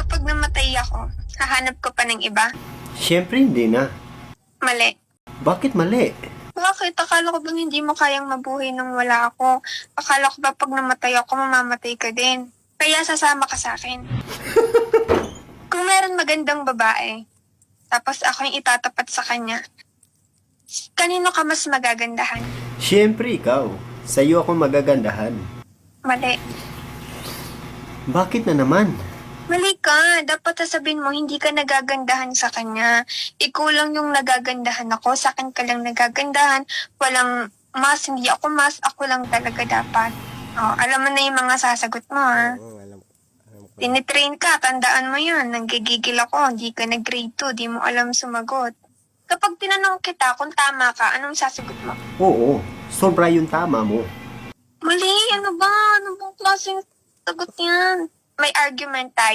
Kapag namatay ako, hahanap ko pa ng iba? Siyempre hindi na. Mali. Bakit mali? Bakit? Akala ko bang hindi mo kayang mabuhay nang wala ako? Akala ko ba pag namatay ako, mamamatay ka din? Kaya sasama ka sa akin. Kung meron magandang babae, tapos ako yung itatapat sa kanya, kanino ka mas magagandahan? Siyempre ikaw. Sa'yo ako magagandahan. Mali. Bakit na naman? Mali ka. Dapat sasabihin mo, hindi ka nagagandahan sa kanya. Ikaw lang yung nagagandahan ako. Sa akin ka lang nagagandahan. Walang mas, hindi ako mas. Ako lang talaga dapat. Oh, alam mo na yung mga sasagot mo, ha? Alam ko. Tinitrain ka, tandaan mo yun. Nanggigigil ako, hindi ka nag-grade 2, di mo alam sumagot. Kapag tinanong kita kung tama ka, anong sasagot mo? Oo, sobra yung tama mo. Mali, ano ba? Ano bang klaseng sagot yan? May argument tayo.